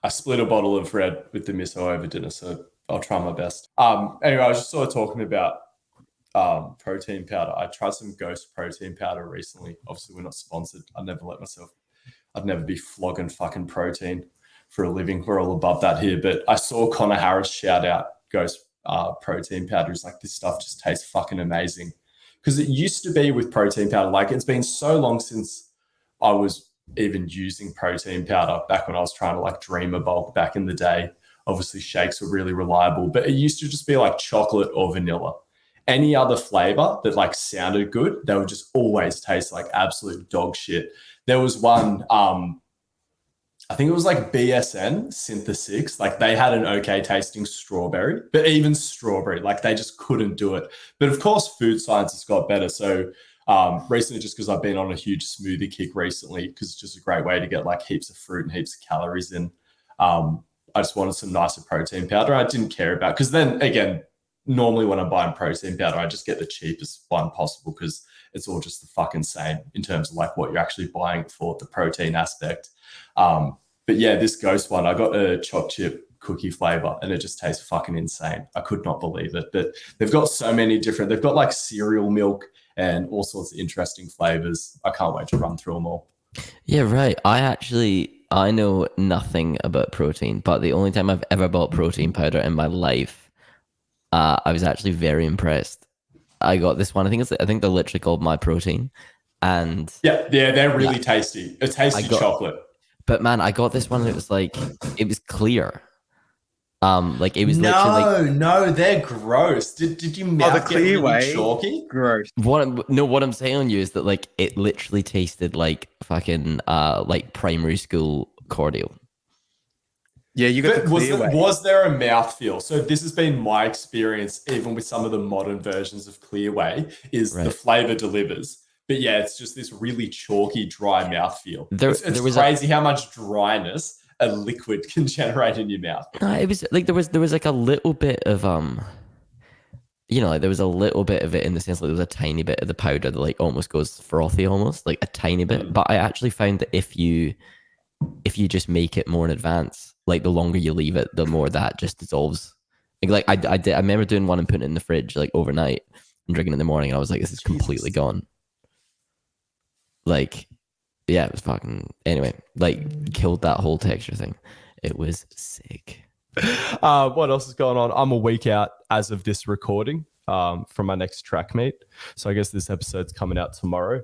I split a bottle of red with the miso over dinner, so I'll try my best. Anyway, I was just sort of talking about protein powder. I tried some Ghost protein powder recently. Obviously, we're not sponsored. I'd never be flogging fucking protein for a living. We're all above that here. But I saw Connor Harris shout out Ghost protein powder. He's like, this stuff just tastes fucking amazing. Because it used to be with protein powder, like it's been so long since I was even using protein powder back when I was trying to like dream a bulk back in the day. Obviously, shakes were really reliable, but it used to just be like chocolate or vanilla. Any other flavor that like sounded good, they would just always taste like absolute dog shit. There was one, I think it was like BSN, Synthesix. Like they had an okay tasting strawberry, but even strawberry, like they just couldn't do it. But of course, food science has got better. So recently, just because I've been on a huge smoothie kick recently, because it's just a great way to get like heaps of fruit and heaps of calories in. I just wanted some nicer protein powder. I didn't care about, because then again, normally when I'm buying protein powder, I just get the cheapest one possible because it's all just the fucking same in terms of like what you're actually buying for the protein aspect. But yeah, this Ghost one, I got a choc chip cookie flavor and it just tastes fucking insane. I could not believe it. But they've got so many different, they've got like cereal milk and all sorts of interesting flavors. I can't wait to run through them all. Yeah, right. I know nothing about protein, but the only time I've ever bought protein powder in my life, I was actually very impressed. I got this one. I think they're literally called My Protein, and yeah, they're really tasty. A tasty chocolate. But man, I got this one and it was clear. Like it was no, they're gross. Did you mouth the get clear really way? chalky? Gross. What I'm saying you is that like it literally tasted like fucking like primary school cordial. Yeah, you got the clear way. Was there a mouthfeel? So this has been my experience, even with some of the modern versions of Clearway, is the flavor delivers. But yeah, it's just this really chalky, dry mouthfeel. It's crazy how much dryness a liquid can generate in your mouth. No, it was like there was like a little bit of there was a little bit of it in the sense like there was a tiny bit of the powder that like almost goes frothy, almost like a tiny bit. But I actually found that if you just make it more in advance, like the longer you leave it, the more that just dissolves. Like I remember doing one and putting it in the fridge like overnight and drinking it in the morning, and I was like, this is completely gone. Like, yeah, it was fucking, anyway, like killed that whole texture thing. It was sick. What else is going on? I'm a week out as of this recording from my next track meet. So I guess this episode's coming out tomorrow.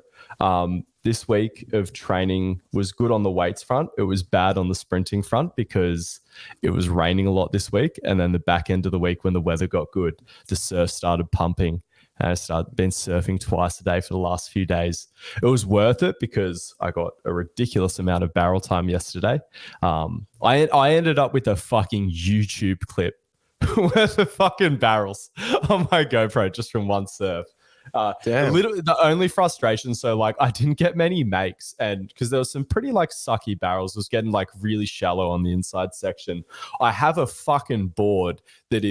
This week of training was good on the weights front. It was bad on the sprinting front because it was raining a lot this week. And then the back end of the week when the weather got good, the surf started pumping. And I been surfing twice a day for the last few days. It was worth it because I got a ridiculous amount of barrel time yesterday. I ended up with a fucking YouTube clip worth of fucking barrels on my GoPro just from one surf. The only frustration, so like I didn't get many makes, and because there was some pretty like sucky barrels, it was getting like really shallow on the inside section. I have a fucking board that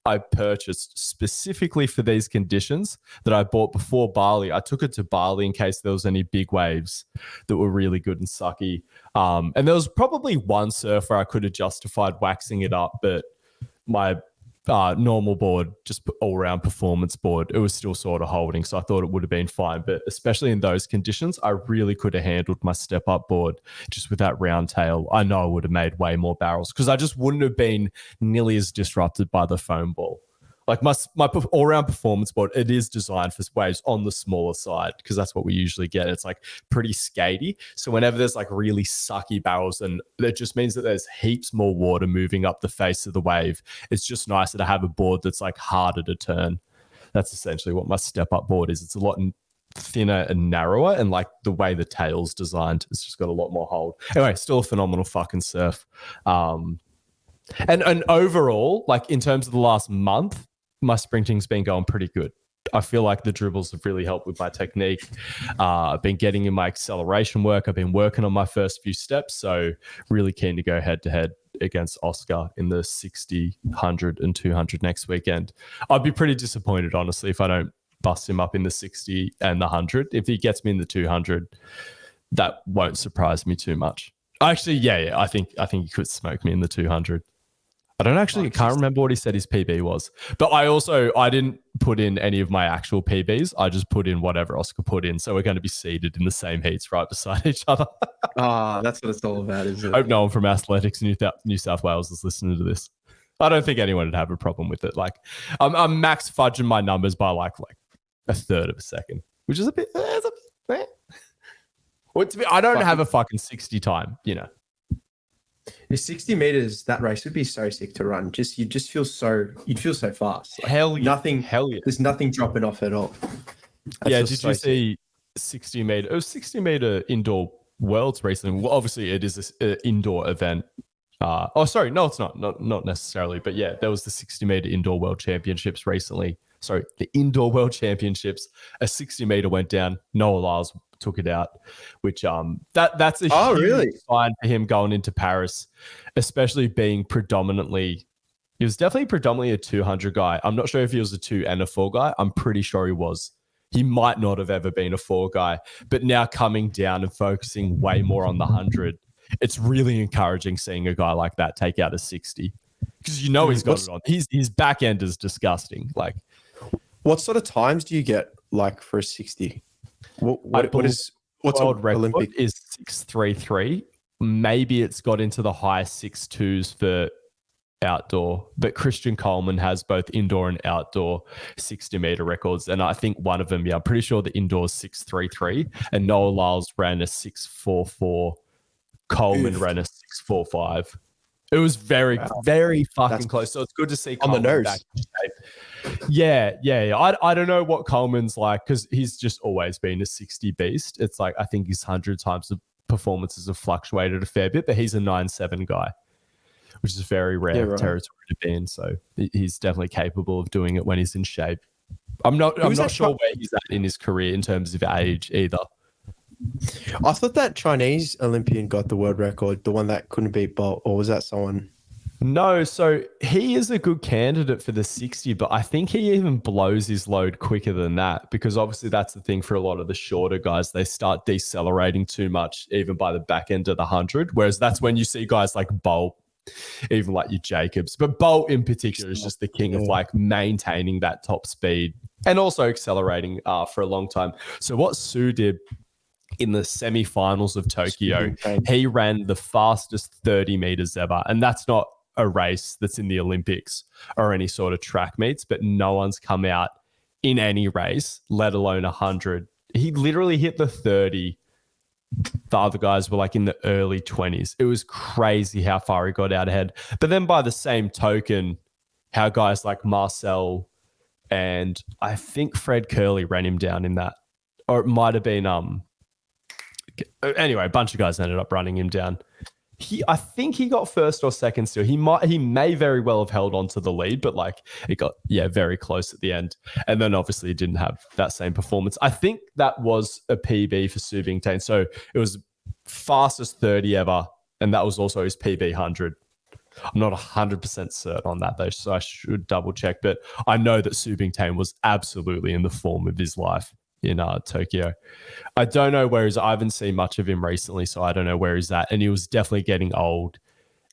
I purchased specifically for these conditions that I bought before Bali. I took it to Bali in case there was any big waves that were really good and sucky. And there was probably one surf where I could have justified waxing it up, but my normal board, just all-round performance board, it was still sort of holding, so I thought it would have been fine. But especially in those conditions, I really could have handled my step-up board just with that round tail. I know I would have made way more barrels because I just wouldn't have been nearly as disrupted by the foam ball. Like my all-round performance board, it is designed for waves on the smaller side because that's what we usually get. It's like pretty skatey. So whenever there's like really sucky barrels, and it just means that there's heaps more water moving up the face of the wave. It's just nicer to have a board that's like harder to turn. That's essentially what my step-up board is. It's a lot thinner and narrower, and like the way the tail's designed, it's just got a lot more hold. Anyway, still a phenomenal fucking surf. And overall, like in terms of the last month, my sprinting's been going pretty good. I feel like the dribbles have really helped with my technique. I've been getting in my acceleration work. I've been working on my first few steps. So really keen to go head to head against Oscar in the 60, 100 and 200 next weekend. I'd be pretty disappointed, honestly, if I don't bust him up in the 60 and the 100. If he gets me in the 200, that won't surprise me too much. Actually, yeah. I think he could smoke me in the 200. I can't remember what he said his PB was. But I didn't put in any of my actual PBs. I just put in whatever Oscar put in. So we're going to be seated in the same heats right beside each other. That's what it's all about, isn't it? I hope no one from Athletics New South Wales is listening to this. I don't think anyone would have a problem with it. Like, I'm max fudging my numbers by like a third of a second, which is a bit. I don't have a fucking 60 time, you know. Your 60 meters, that race would be so sick to run. You'd feel so fast. Like, hell yeah. Hell yeah. There's nothing dropping off at all. Did you see 60 meter? It was 60 meter indoor worlds recently. Well, obviously it is an indoor event. No, it's not. Not necessarily, but yeah, there was the 60 meter indoor world championships recently. Sorry, the indoor world championships. A 60 meter went down. Noah Lyles took it out, which that's a huge sign for him going into Paris, especially being predominantly. He was definitely predominantly a 200 guy. I'm not sure if he was a 2 and a 4 guy. I'm pretty sure he was. He might not have ever been a 4 guy, but now coming down and focusing way more on the 100, it's really encouraging seeing a guy like that take out a 60 because he's got it on. His back end is disgusting. Like, what sort of times do you get like for a 60? What's world record Olympic? Is 6:33. Maybe it's got into the high 6:2s for outdoor, but Christian Coleman has both indoor and outdoor 60 meter records, and I think one of them, I'm pretty sure the indoor is 6:33, and Noah Lyles ran a 6:44. Coleman ran a 6:45. It was very, very fucking close. So it's good to see Coleman on the nose. Back in shape. Yeah. I don't know what Coleman's like because he's just always been a 60 beast. It's like I think his 100 times the performances have fluctuated a fair bit, but he's a 9.7 guy, which is very rare territory to be in. So he's definitely capable of doing it when he's in shape. I'm not sure where he's at in his career in terms of age either. I thought that Chinese Olympian got the world record, the one that couldn't beat Bolt, or was that someone? No, so he is a good candidate for the 60, but I think he even blows his load quicker than that because obviously that's the thing for a lot of the shorter guys. They start decelerating too much even by the back end of the 100, whereas that's when you see guys like Bolt, even like your Jacobs. But Bolt in particular is just the king of like maintaining that top speed and also accelerating for a long time. So what Sue did in the semi-finals of Tokyo, he ran the fastest 30 meters ever. And that's not a race that's in the Olympics or any sort of track meets, but no one's come out in any race, let alone 100. He literally hit the 30. The other guys were like in the early 20s. It was crazy how far he got out ahead. But then by the same token, how guys like Marcel and I think Fred Curley ran him down in that. Or it might have been anyway, a bunch of guys ended up running him down. I think he got first or second still. He may very well have held on to the lead, but like it got very close at the end. And then obviously he didn't have that same performance. I think that was a PB for Su Bingtain. So it was fastest 30 ever, and that was also his PB 100. I'm not 100% certain on that though, so I should double check. But I know that Su Bingtain was absolutely in the form of his life in Tokyo. I don't know where he's. I haven't seen much of him recently, so I don't know where he's at. And he was definitely getting old.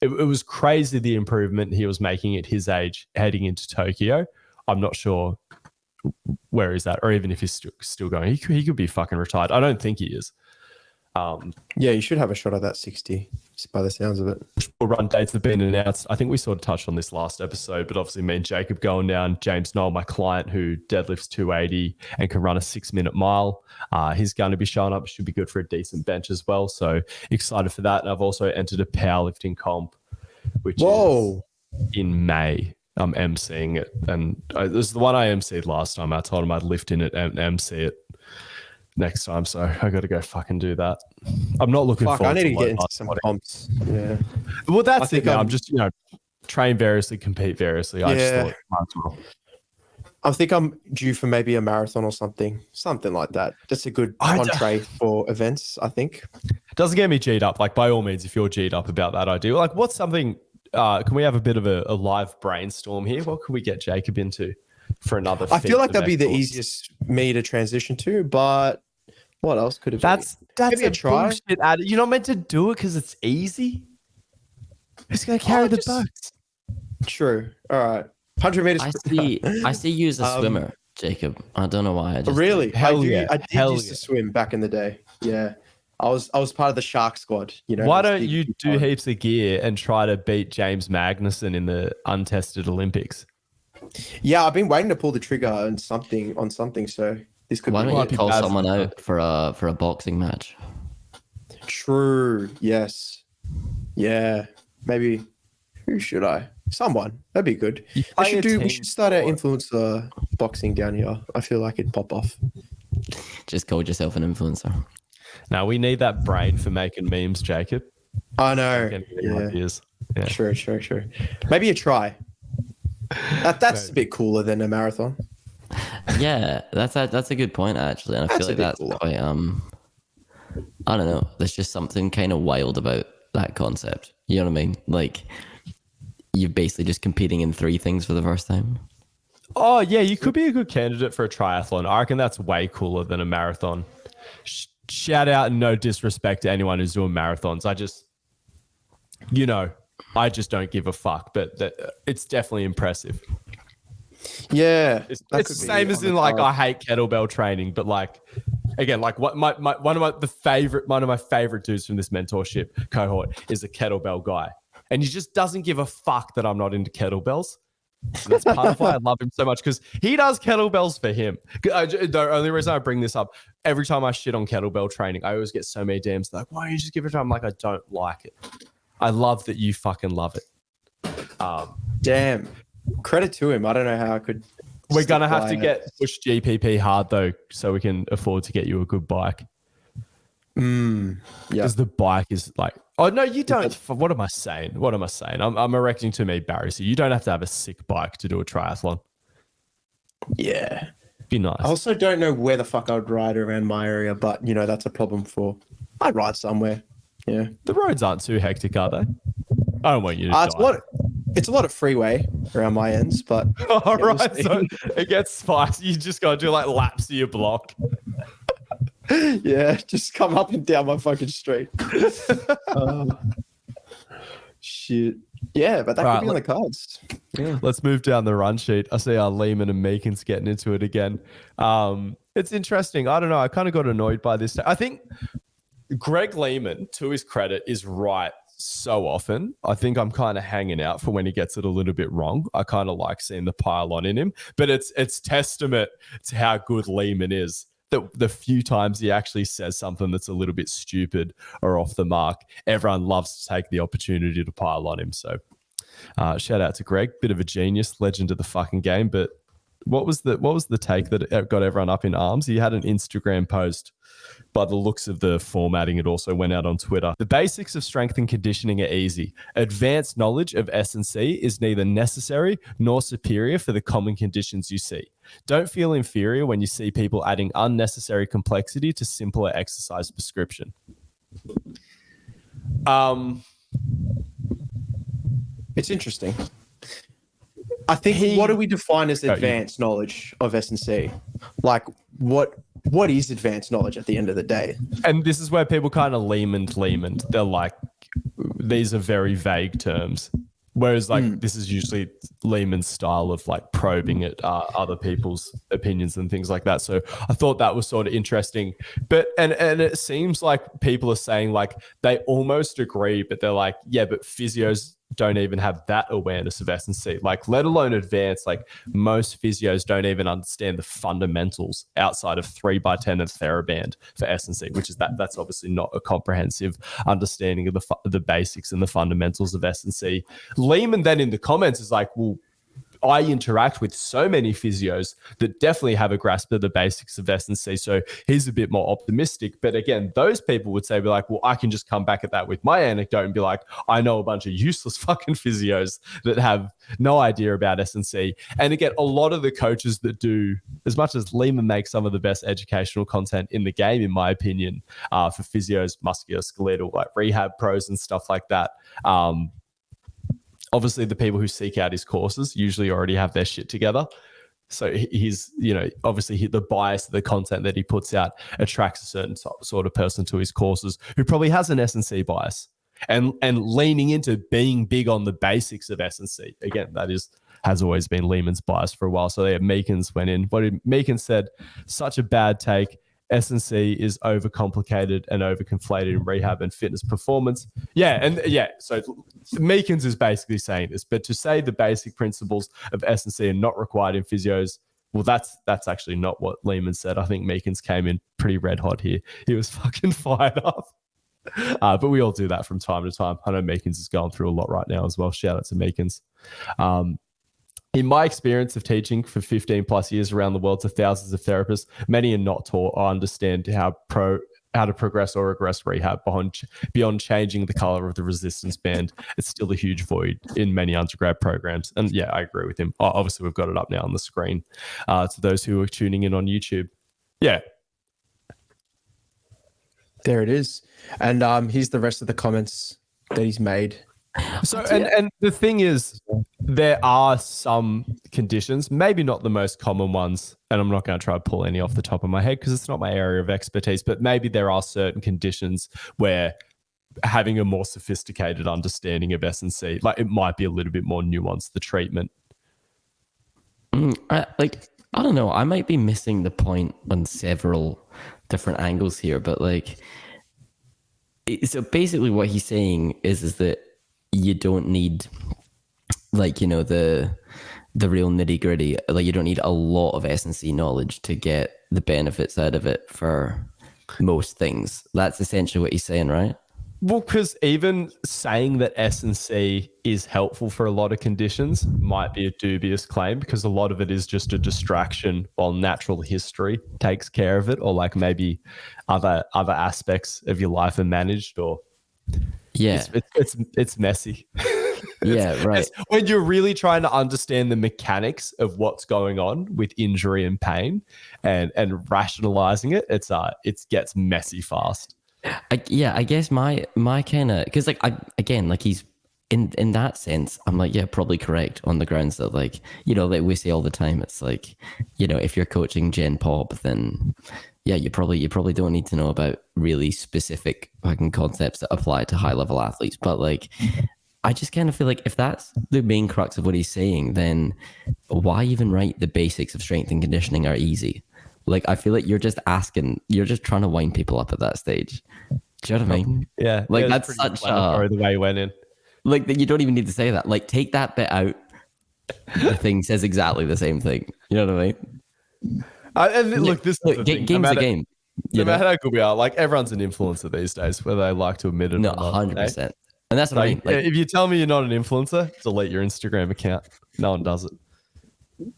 It was crazy the improvement he was making at his age heading into Tokyo. I'm not sure where he's at, or even if he's still going. He could be fucking retired. I don't think he is. You should have a shot at that 60, just by the sounds of it. Run dates have been announced. I think we sort of touched on this last episode, but obviously me and Jacob going down. James Noel, my client who deadlifts 280 and can run a 6-minute mile. He's going to be showing up. Should be good for a decent bench as well. So excited for that. And I've also entered a powerlifting comp, which is in May. I'm emceeing it. And this is the one I emceed last time. I told him I'd lift in it and MC it next time, so I got to go fucking do that. I'm not looking forward to I need to get into some comps. Yeah. Well, that's it. I'm just, train variously, compete variously. I just thought, might as well. I think I'm due for maybe a marathon or something like that. Just a good entree for events, I think. It doesn't get me G'd up. Like, by all means, if you're G'd up about that idea, like, what's something, can we have a bit of a live brainstorm here? What can we get Jacob into for another? I feel like that'd be the easiest me to transition to, but What else could it be? That's Maybe a a try. bullshit you're not meant to do it because it's easy. Who's going to carry the boats? True. All right. 100 meters. I see you as a swimmer, Jacob. I don't know why. I just Really? Hell yeah. I did used to swim back in the day. Yeah. I was part of the shark squad. You know. Why don't you do heaps of gear and try to beat James Magnussen in the untested Olympics? Yeah, I've been waiting to pull the trigger on something. So this could. Why be don't you call someone out for a boxing match? True. Yes. Yeah. Maybe. Who should I? Someone. That'd be good. We should start our influencer boxing down here. I feel like it'd pop off. Just call yourself an influencer. Now we need that brain for making memes, Jacob. I know. Yeah. Yeah. Sure. Maybe a try. That's a bit cooler than a marathon. Yeah, that's a good point actually, and I feel like that's cooler. quite I don't know. There's just something kind of wild about that concept. You know what I mean? Like you're basically just competing in 3 things for the first time. Oh yeah, you could be a good candidate for a triathlon. I reckon that's way cooler than a marathon. Shout out and no disrespect to anyone who's doing marathons. I just don't give a fuck, but it's definitely impressive. Yeah, it's the same as in like I hate kettlebell training, but like again, like what one of my favorite dudes from this mentorship cohort is a kettlebell guy, and he just doesn't give a fuck that I'm not into kettlebells. And that's part of why I love him so much, because he does kettlebells for him. The only reason I bring this up, every time I shit on kettlebell training, I always get so many DMs like, why don't you just give it a try? I'm like, I don't like it. I love that you fucking love it. Damn. Credit to him. I don't know how I could. We're going to have to get push GPP hard, though, so we can afford to get you a good bike. Yeah. Because the bike is like, oh, no, you don't. What am I saying? I'm erecting to me, Barry. So you don't have to have a sick bike to do a triathlon. Yeah. Be nice. I also don't know where the fuck I would ride around my area, but, that's a problem I'd ride somewhere. Yeah. The roads aren't too hectic, are they? I don't want you to die. It's a lot of freeway around my ends, but... All right, so it gets spicy. You just got to do like laps of your block. Yeah, just come up and down my fucking street. Shit. Yeah, but that could be on the cards. Yeah. Let's move down the run sheet. I see our Lehman and Meekins getting into it again. It's interesting. I don't know. I kind of got annoyed by this. I think Greg Lehman, to his credit, is right so often. I think I'm kind of hanging out for when he gets it a little bit wrong. I kind of like seeing the pylon in him, but it's testament to how good Lehman is. The few times he actually says something that's a little bit stupid or off the mark, everyone loves to take the opportunity to pile on him. So shout out to Greg, bit of a genius, legend of the fucking game. But what was the take that got everyone up in arms? He had an Instagram post. By the looks of the formatting, it also went out on Twitter. The basics of strength and conditioning are easy. Advanced knowledge of S&C is neither necessary nor superior for the common conditions you see. Don't feel inferior when you see people adding unnecessary complexity to simpler exercise prescription. It's interesting. I think what do we define as advanced knowledge of S&C? Like what is advanced knowledge at the end of the day? And this is where people kind of Lehman. They're like, these are very vague terms. Whereas this is usually Lehman's style of like probing at other people's opinions and things like that. So I thought that was sort of interesting. But and it seems like people are saying like they almost agree, but they're like, yeah, but physios don't even have that awareness of S&C, like let alone advanced. Like most physios don't even understand the fundamentals outside of 3x10 and TheraBand for S&C, which is that's obviously not a comprehensive understanding of the basics and the fundamentals of S&C. Lehman then in the comments is like, well, I interact with so many physios that definitely have a grasp of the basics of S&C. So he's a bit more optimistic. But again, those people would say, well, I can just come back at that with my anecdote and be like, I know a bunch of useless fucking physios that have no idea about S&C. And again, a lot of the coaches that do, as much as Lehman makes some of the best educational content in the game, in my opinion, for physios, musculoskeletal, like rehab pros and stuff like that. Obviously, the people who seek out his courses usually already have their shit together. So he's, obviously the bias of the content that he puts out attracts a certain sort of person to his courses who probably has an S&C bias, and leaning into being big on the basics of S&C. Again, that has always been Lehman's bias for a while. So Meekins went in. What Meekins said, such a bad take. S&C is overcomplicated and overconflated in rehab and fitness performance. So Meekins is basically saying this, but to say the basic principles of S&C are not required in physios, well, that's actually not what Lehman said. I think Meekins came in pretty red hot here. He was fucking fired up. But we all do that from time to time. I know Meekins is going through a lot right now as well. Shout out to Meekins. In my experience of teaching for 15 plus years around the world to thousands of therapists, many are not taught or understand how to progress or regress rehab beyond changing the color of the resistance band. It's still a huge void in many undergrad programs. And yeah, I agree with him. Obviously, we've got it up now on the screen to those who are tuning in on YouTube. Yeah. There it is. And here's the rest of the comments that he's made. So, and the thing is, there are some conditions, maybe not the most common ones, and I'm not going to try to pull any off the top of my head because it's not my area of expertise, but maybe there are certain conditions where having a more sophisticated understanding of S&C, like it might be a little bit more nuanced, the treatment. I don't know. I might be missing the point on several different angles here, but so basically what he's saying is that you don't need the real nitty gritty. Like you don't need a lot of S&C knowledge to get the benefits out of it for most things. That's essentially what he's saying, right? Well, because even saying that S&C is helpful for a lot of conditions might be a dubious claim because a lot of it is just a distraction while natural history takes care of it, or like maybe other aspects of your life are managed, or it's messy. Yeah, right. When you're really trying to understand the mechanics of what's going on with injury and pain and rationalizing it, it gets messy fast. I guess my kind of, because he's in that sense, I'm like, yeah, probably correct on the grounds that like we say all the time, it's like, if you're coaching Gen Pop, then yeah, you probably don't need to know about really specific fucking concepts that apply to high level athletes. But like, I just kind of feel like if that's the main crux of what he's saying, then why even write the basics of strength and conditioning are easy? Like, I feel like you're just trying to wind people up at that stage. Do you know what I mean? Yeah. Like, that's such the way he went in. Like, you don't even need to say that. Like, take that bit out. The thing says exactly the same thing. You know what I mean? This is the thing. Game's a game. No matter how good we are, like, everyone's an influencer these days, whether they like to admit it or not. 100%. And that's what I mean. Like, if you tell me you're not an influencer, delete your Instagram account. No one does it.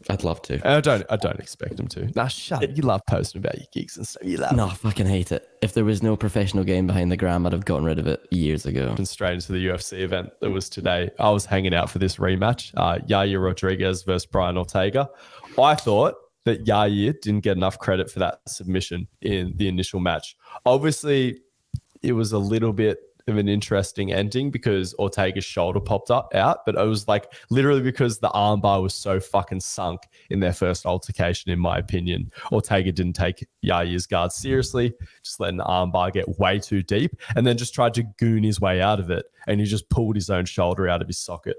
I'd love to. I don't expect them to. Nah, shut up. You love posting about your gigs and stuff. You love I fucking hate it. If there was no professional game behind the gram, I'd have gotten rid of it years ago. And straight into the UFC event that was today. I was hanging out for this rematch. Yair Rodriguez versus Brian Ortega. I thought that Yair didn't get enough credit for that submission in the initial match. Obviously, it was a little bit of an interesting ending because Ortega's shoulder popped out, but it was like literally because the armbar was so fucking sunk in their first altercation, in my opinion. Ortega didn't take Yair's guard seriously, just letting the armbar get way too deep, and then just tried to goon his way out of it, and he just pulled his own shoulder out of his socket.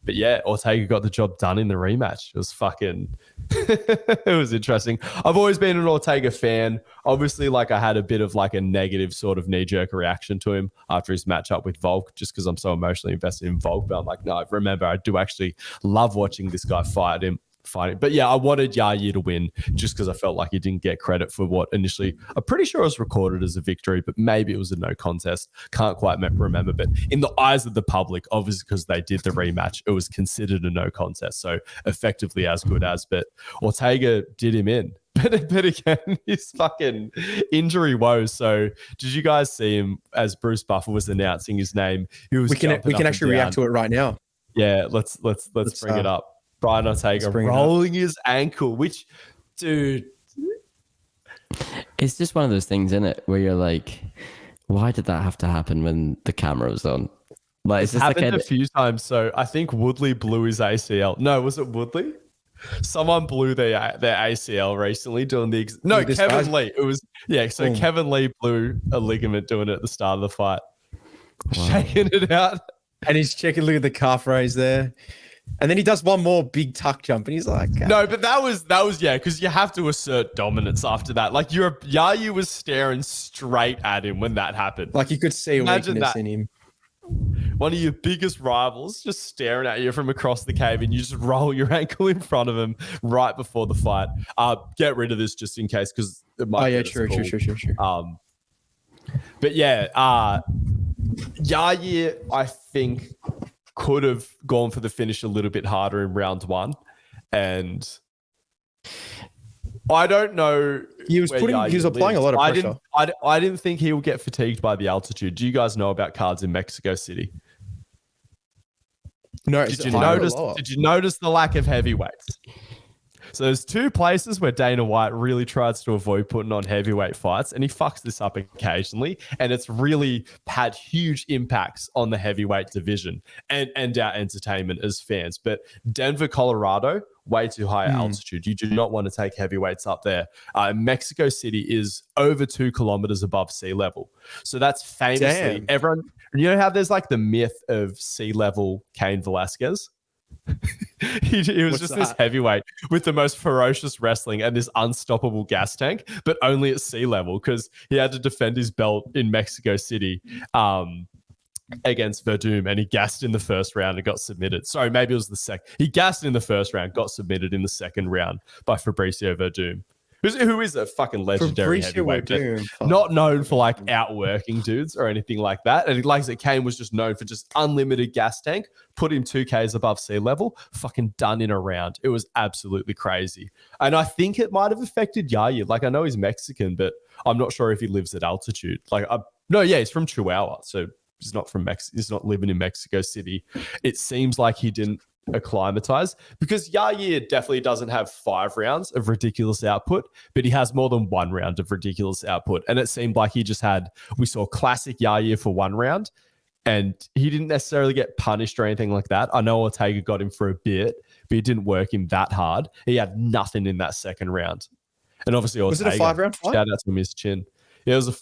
But yeah, Ortega got the job done in the rematch. It was fucking, it was interesting. I've always been an Ortega fan. Obviously, like I had a bit of like a negative sort of knee-jerk reaction to him after his matchup with Volk, just because I'm so emotionally invested in Volk. But I'm like, no, remember, I do actually love watching this guy fighting. But yeah, I wanted Yair to win just because I felt like he didn't get credit for what initially, I'm pretty sure it was recorded as a victory, but maybe it was a no contest. Can't quite remember. But in the eyes of the public, obviously because they did the rematch, it was considered a no contest. So effectively as good as, but Ortega did him in. But again, his fucking injury woes. So did you guys see him as Bruce Buffer was announcing his name? He was we can actually react to it right now. Yeah, let's bring it up. Brian Ortega rolling his ankle, which, dude. It's just one of those things, isn't it, where you're like, why did that have to happen when the camera was on? Like, it's happened a few times. So I think Woodley blew his ACL. No, was it Woodley? Someone blew their ACL recently doing the This Kevin guy's- Lee. It was so Boom. Kevin Lee blew a ligament doing it at the start of the fight. Wow. Shaking it out. And he's checking, look at the calf raise there. And then he does one more big tuck jump and he's like, No, but that was because you have to assert dominance after that. Like Yayu was staring straight at him when that happened. like you could see a Imagine weakness that. in him. One of your biggest rivals just staring at you from across the cave and you just roll your ankle in front of him right before the fight. Get rid of this just in case because it might. Oh yeah, true. But yeah, Yair, I think, could have gone for the finish a little bit harder in round one. And I don't know. He was applying a lot of pressure. I didn't think he would get fatigued by the altitude. Do you guys know about cards in Mexico City? No, Did you notice the lack of heavyweights? So there's two places where Dana White really tries to avoid putting on heavyweight fights, and he fucks this up occasionally, and it's really had huge impacts on the heavyweight division and our entertainment as fans. But Denver, Colorado, way too high altitude. You do not want to take heavyweights up there. Mexico City is over 2 kilometers above sea level. So that's famously everyone. You know how there's like the myth of sea level Cain Velasquez? he was just this heavyweight with the most ferocious wrestling and this unstoppable gas tank, but only at sea level because he had to defend his belt in Mexico City against Verdum, and he gassed in the first round and got submitted. Sorry, maybe it was the second. He gassed in the first round, got submitted in the second round by Fabricio Verdum, who is a fucking legendary heavyweight, not known for like outworking dudes or anything like that. And like I said, Kane was just known for just unlimited gas tank, put him 2Ks above sea level, fucking done in a round. It was absolutely crazy. And I think it might have affected Yair. Like I know he's Mexican, but I'm not sure if he lives at altitude. He's from Chihuahua, so he's not from Mexico. He's not living in Mexico City. It seems like he didn't acclimatize because Yair definitely doesn't have 5 rounds of ridiculous output, but he has more than 1 round of ridiculous output. And it seemed like we saw classic Yair for 1 round and he didn't necessarily get punished or anything like that. I know Ortega got him for a bit, but he didn't work him that hard. He had nothing in that second round. And obviously Ortega, was it a 5-round fight? Shout out to his chin. Yeah, it was a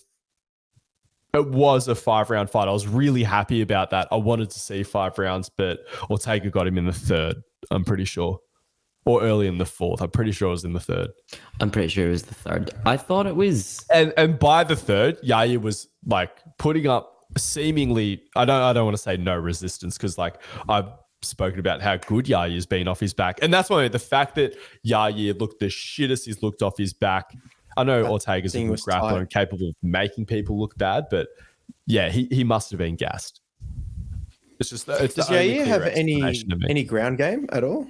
5-round fight. I was really happy about that. I wanted to see 5 rounds, but Ortega got him in the 3rd, I'm pretty sure. Or early in the 4th. I'm pretty sure it was in the 3rd. I'm pretty sure it was the 3rd. I thought it was... And by the 3rd, Yair was like putting up seemingly... I don't want to say no resistance because like I've spoken about how good Yair's been off his back. And that's why the fact that Yair looked the shittest he's looked off his back. I know Ortega's a good grappler and capable of making people look bad, but yeah, he must have been gassed. It's just does Yair have any ground game at all?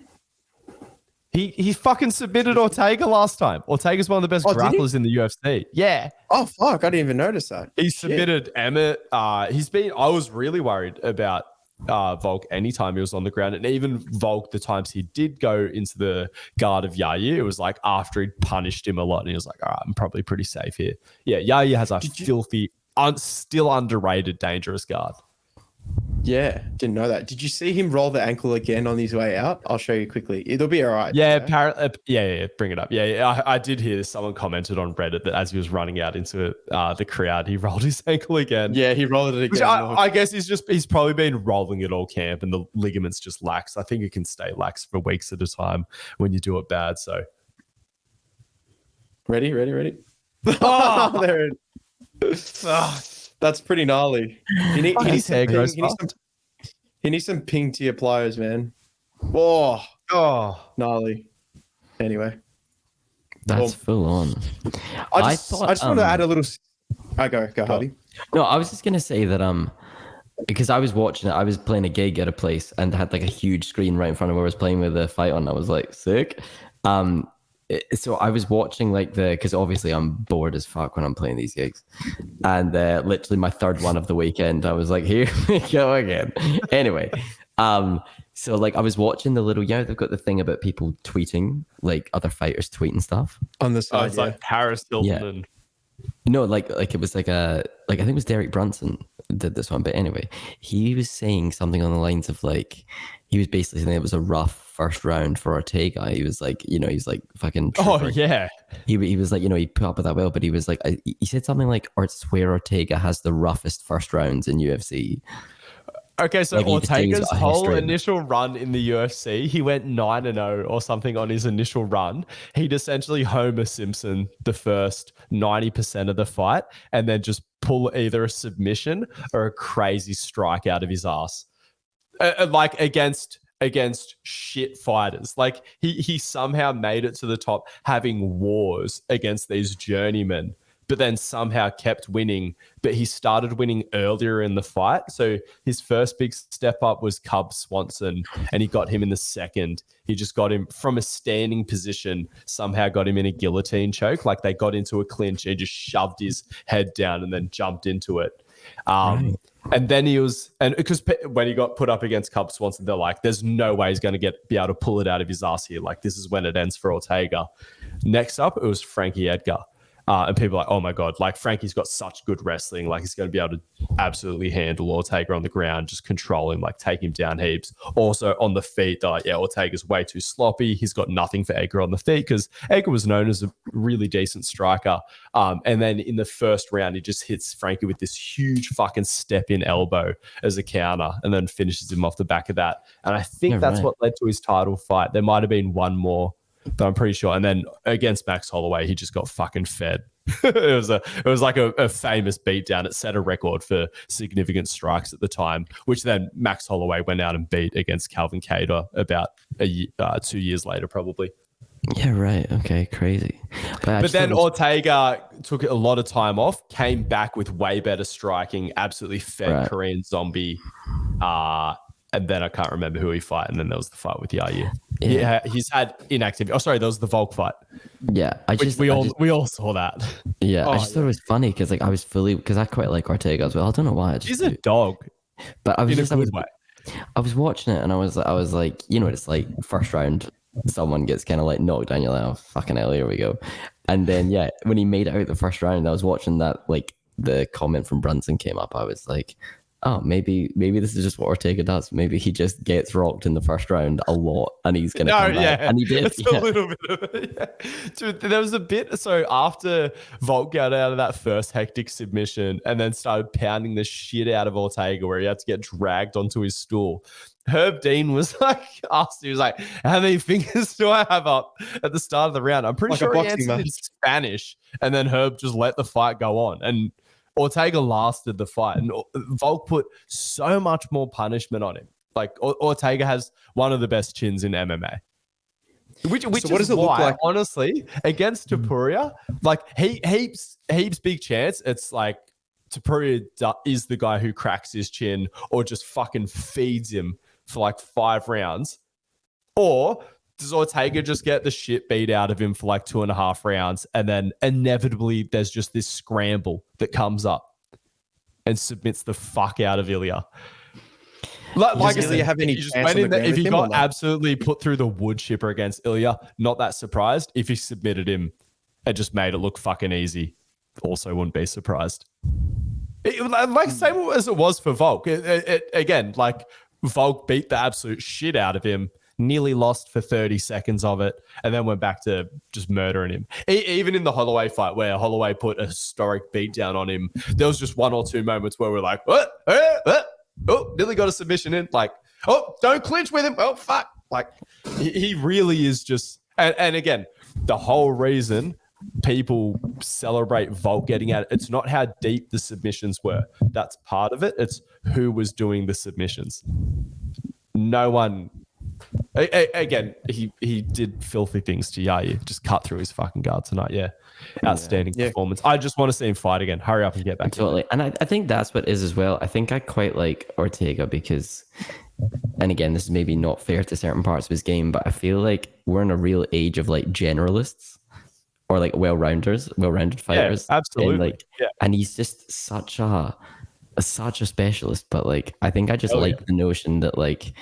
He fucking submitted Ortega last time. Ortega's one of the best grapplers in the UFC. Yeah. Oh fuck, I didn't even notice that. He submitted Emmett. I was really worried about Volk anytime he was on the ground, and even Volk the times he did go into the guard of Yair, it was like after he'd punished him a lot and he was like, all right, I'm probably pretty safe here. Yeah, Yair has a filthy still underrated dangerous guard. Yeah, didn't know that. Did you see him roll the ankle again on his way out? I'll show you quickly. It'll be all right. Yeah, bring it up. Yeah, I did hear this. Someone commented on Reddit that as he was running out into the crowd, he rolled his ankle again. Yeah, he rolled it again. I guess he's probably been rolling it all camp and the ligaments just lax. I think it can stay lax for weeks at a time when you do it bad. So ready. Oh, there it is. That's pretty gnarly. He needs some ping to your pliers, man. Oh, gnarly. Anyway, that's full on. I just want to add a little. Go, Harvey. No, I was just gonna say that because I was watching it, I was playing a gig at a place and had like a huge screen right in front of where I was playing with the fight on. I was like, sick. So I was watching because obviously I'm bored as fuck when I'm playing these gigs, and literally my 3rd one of the weekend, I was like, here we go again. Anyway, so like I was watching the little, they've got the thing about people tweeting, like other fighters tweeting stuff on the side. It's like Paris Hilton. No, like it was like I think it was Derek Brunson did this one, but anyway, he was saying something on the lines of like he was basically saying it was a rough first round for Ortega. He was like, he's like fucking trooper. Oh yeah. He was like, he put up with that well, but he was like, he said something like, or it's where Ortega has the roughest first rounds in UFC. Okay, so Like, Ortega's whole history. initial run in the UFC, he went 9-0 or something on his initial run. He'd essentially Homer Simpson the first 90% of the fight and then just pull either a submission or a crazy strike out of his ass. Like against shit fighters. Like he somehow made it to the top having wars against these journeymen, but then somehow kept winning. But he started winning earlier in the fight. So his first big step up was Cub Swanson, and he got him in the second. He just got him from a standing position, somehow got him in a guillotine choke. Like they got into a clinch and just shoved his head down and then jumped into it. Right. And then he was, and because when he got put up against Cub Swanson, they're like, there's no way he's going to be able to pull it out of his ass here. Like, this is when it ends for Ortega. Next up, it was Frankie Edgar. And people are like, oh my God, like Frankie's got such good wrestling. Like he's going to be able to absolutely handle Ortega on the ground, just control him, like take him down heaps. Also on the feet, they're like, yeah, Ortega's way too sloppy. He's got nothing for Edgar on the feet because Edgar was known as a really decent striker. And then in the first round, he just hits Frankie with this huge fucking step in elbow as a counter and then finishes him off the back of that. And I think that's what led to his title fight. There might have been one more, but I'm pretty sure. And then against Max Holloway, he just got fucking fed. it was like a famous beatdown. It set a record for significant strikes at the time, which then Max Holloway went out and beat against Calvin Kattar about 2 years later, probably. Yeah, right. Okay, crazy. But then Ortega took a lot of time off, came back with way better striking, absolutely fed Korean Zombie. And then I can't remember who he fought. And then there was the fight with Yair. Yeah, he's had inactivity. Oh, sorry, there was the Volk fight. Yeah, we all saw that. Yeah, I just thought it was funny because like I was because I quite like Ortega as well. I don't know why. He's a dog, but I was watching it and I was like, you know what it's like, first round, someone gets kind of like knocked down. You're like, oh fucking hell, here we go. And then when he made it out the first round, I was watching that, like the comment from Brunson came up. I was like, oh, maybe this is just what Ortega does. Maybe he just gets rocked in the first round a lot and he's going to come back. And he did. It's a little bit of it. Yeah. Dude, there was a bit. So after Volk got out of that first hectic submission and then started pounding the shit out of Ortega where he had to get dragged onto his stool, Herb Dean was like, asked, he was like, how many fingers do I have up at the start of the round? I'm pretty sure he answered in Spanish. And then Herb just let the fight go on. And Ortega lasted the fight, and Volk put so much more punishment on him. Like Ortega has one of the best chins in MMA. Which so what does it look like? Honestly, against Topuria, like heaps big chance. It's like Topuria is the guy who cracks his chin or just fucking feeds him for like 5 rounds, or does Ortega just get the shit beat out of him for like 2.5 rounds, and then inevitably there's just this scramble that comes up and submits the fuck out of Ilya? Like I said, have any if he got absolutely put through the wood chipper against Ilya, not that surprised. If he submitted him and just made it look fucking easy, also wouldn't be surprised. Like same as it was for Volk. Again, like Volk beat the absolute shit out of him, nearly lost for 30 seconds of it, and then went back to just murdering him. Even in the Holloway fight, where Holloway put a historic beatdown on him, there was just 1 or 2 moments where we're like, what? Oh, nearly got a submission in. Like, oh, don't clinch with him. Oh, fuck. Like, he really is just... And again, the whole reason people celebrate Volk getting out, it's not how deep the submissions were. That's part of it. It's who was doing the submissions. No one... Again, he did filthy things to Yair. Just cut through his fucking guard tonight. Yeah. Outstanding performance. I just want to see him fight again. Hurry up and get back. Totally. And I think that's what it is as well. I think I quite like Ortega because, and again, this is maybe not fair to certain parts of his game, but I feel like we're in a real age of like generalists or like well-rounded fighters. Yeah, absolutely. And he's just such a specialist. But like, I think I just like the notion that like,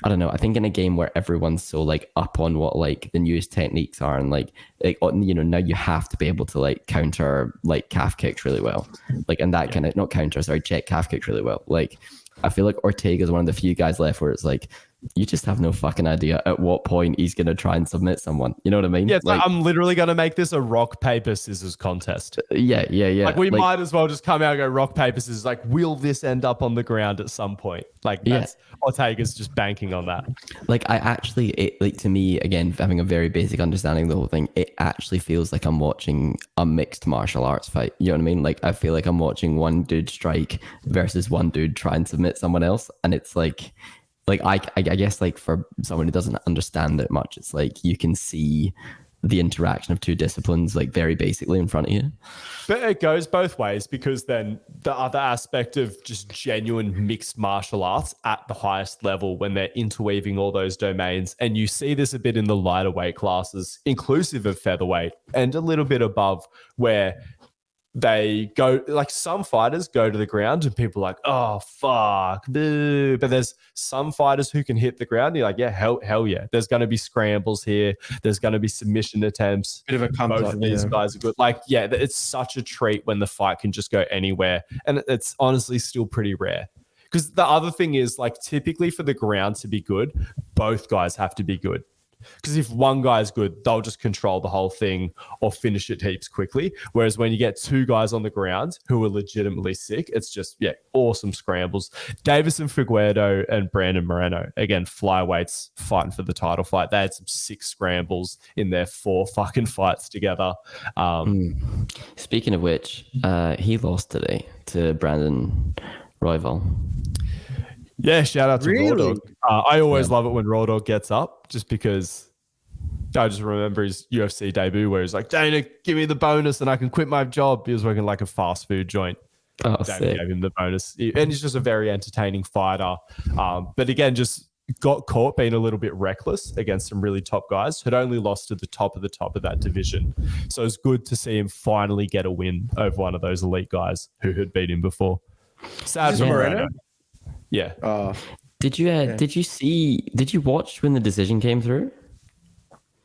I don't know. I think in a game where everyone's so like up on what like the newest techniques are, and like now you have to be able to like counter like calf kicks really well, like, and that kind of not counter, sorry, check calf kicks really well. Like, I feel like Ortega is one of the few guys left where it's like you just have no fucking idea at what point he's gonna try and submit someone. You know what I mean? Yeah, like, I'm literally gonna make this a rock paper scissors contest. Yeah. Like we might as well just come out and go rock paper scissors. Like, will this end up on the ground at some point? Like, that's Ortega's just banking on that. Like, I actually, to me, again, having a very basic understanding of the whole thing, it actually feels like I'm watching a mixed martial arts fight. You know what I mean? Like, I feel like I'm watching one dude strike versus one dude try and submit someone else, and it's like I guess like for someone who doesn't understand it much, it's like you can see the interaction of two disciplines like very basically in front of you. But it goes both ways, because then the other aspect of just genuine mixed martial arts at the highest level, when they're interweaving all those domains, and you see this a bit in the lighter weight classes, inclusive of featherweight and a little bit above, where they go, like, some fighters go to the ground and people are like, oh, fuck, boo. But there's some fighters who can hit the ground. And you're like, yeah, hell yeah. There's going to be scrambles here. There's going to be submission attempts. Bit of a comes Both up, of these guys are good. Like, yeah, it's such a treat when the fight can just go anywhere. And it's honestly still pretty rare. Because the other thing is, like, typically for the ground to be good, both guys have to be good. Because if one guy's good, they'll just control the whole thing or finish it heaps quickly. Whereas when you get two guys on the ground who are legitimately sick, it's just, awesome scrambles. Davison Figueredo and Brandon Moreno, again, flyweights fighting for the title fight. They had some sick scrambles in their 4 fucking fights together. Speaking of which, he lost today to Brandon Royval. Yeah, shout out to Raw Dog. I always love it when Raw Dog gets up, just because I just remember his UFC debut where he's like, Dana, give me the bonus and I can quit my job. He was working like a fast food joint. Oh, Dana gave him the bonus. And he's just a very entertaining fighter. But again, just got caught being a little bit reckless against some really top guys, had only lost to the top of that division. So it's good to see him finally get a win over one of those elite guys who had beat him before. Sad for Moreno. Yeah. Did you watch when the decision came through?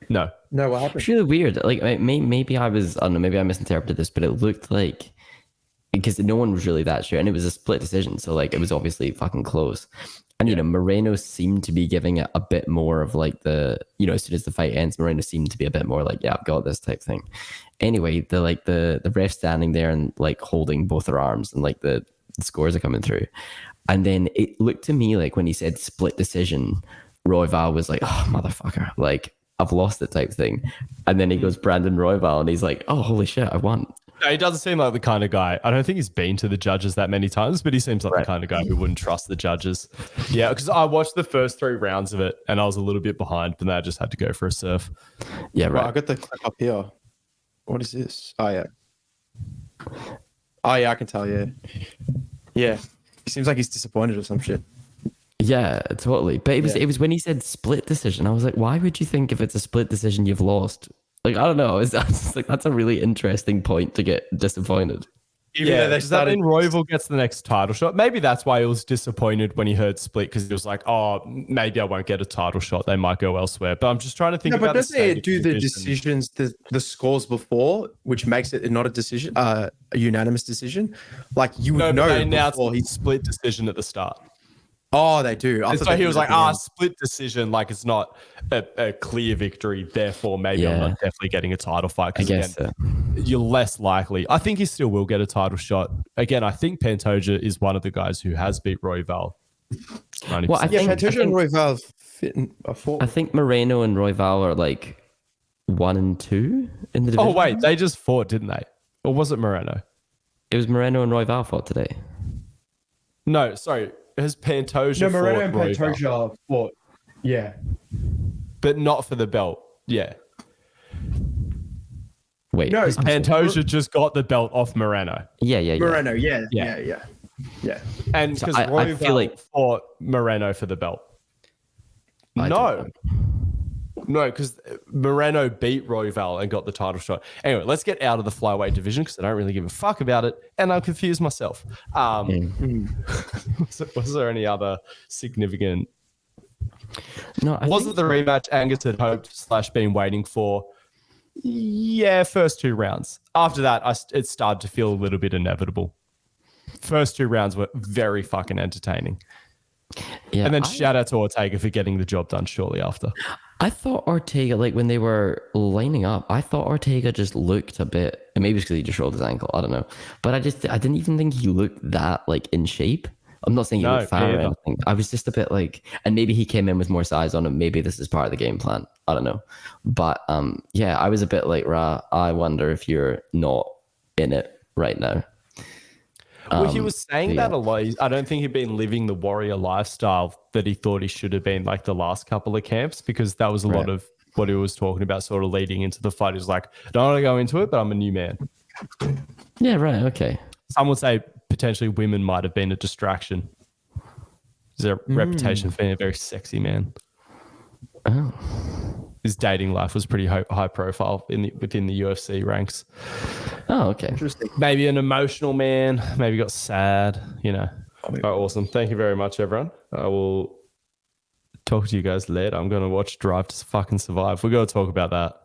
No, what happened? It's really weird. Like, maybe I don't know, maybe I misinterpreted this, but it looked like, because no one was really that sure, and it was a split decision, so like it was obviously fucking close. And Moreno seemed to be giving it a bit more of like the, as soon as the fight ends, Moreno seemed to be a bit more like, yeah, I've got this type thing. Anyway, the ref standing there and like holding both their arms, and like the scores are coming through. And then it looked to me like when he said split decision, Royval was like, oh, motherfucker, like, I've lost it type thing. And then he goes Brandon Royval, and he's like, oh, holy shit, I won. No, he doesn't seem like the kind of guy. I don't think he's been to the judges that many times, but he seems like the kind of guy who wouldn't trust the judges. Yeah, because I watched the first 3 rounds of it and I was a little bit behind, but then I just had to go for a surf. Yeah, right. Well, I got the clip up here. What is this? Oh, yeah. I can tell, yeah. Yeah. He seems like he's disappointed or some shit. Yeah, totally. But it was when he said split decision. I was like, why would you think if it's a split decision you've lost? Like, I don't know. It's like, that's a really interesting point to get disappointed. Does that mean Royval gets the next title shot? Maybe that's why he was disappointed when he heard split, because he was like, oh, maybe I won't get a title shot. They might go elsewhere. But I'm just trying to think about doesn't it do the decisions, the scores before, which makes it not a decision, a unanimous decision? Like, you would know they announced he split decision at the start. Oh, they do. And so he was like, split decision, like it's not a clear victory. Therefore, maybe I'm not definitely getting a title fight. I guess you're less likely. I think he still will get a title shot. Again, I think Pantoja is one of the guys who has beat Royval. Well, Pantoja and Royval fit in a 4. I think Moreno and Royval are like 1 and 2 in the division. Oh, wait, they just fought, didn't they? Or was it Moreno? It was Moreno and Royval fought today. No, sorry. Has Pantoja fought Moreno and Royval? Pantoja fought. Yeah. But not for the belt. Yeah. Wait. No, Pantoja just got the belt off Moreno. Yeah. Moreno, yeah. And because I feel like fought Moreno for the belt. No, because Moreno beat Royval and got the title shot. Anyway, let's get out of the flyweight division because I don't really give a fuck about it, and I'm confused myself. Was there any other significant No, I Wasn't the rematch Angus had hoped / been waiting for? Yeah, first 2 rounds. After that, it started to feel a little bit inevitable. First 2 rounds were very fucking entertaining. Yeah, and then shout out to Ortega for getting the job done shortly after. I thought Ortega, like when they were lining up, I thought Ortega just looked a bit, and maybe it's because he just rolled his ankle, I don't know. But I didn't even think he looked that like in shape. I'm not saying he looked fat or anything. I was just a bit like, and maybe he came in with more size on him. Maybe this is part of the game plan. I don't know. But yeah, I was a bit like, I wonder if you're not in it right now. Well, he was saying that a lot. I don't think he'd been living the warrior lifestyle that he thought he should have been like the last couple of camps, because that was a lot of what he was talking about sort of leading into the fight. He was like, I don't want to go into it, but I'm a new man. Yeah, right. Okay. Some would say potentially women might have been a distraction. There's a reputation for being a very sexy man. Oh. His dating life was pretty high profile within the UFC ranks. Oh, okay. Interesting. Maybe an emotional man, maybe got sad, you know. All right, awesome. Thank you very much, everyone. I will talk to you guys later. I'm going to watch Drive to fucking Survive. We've got to talk about that.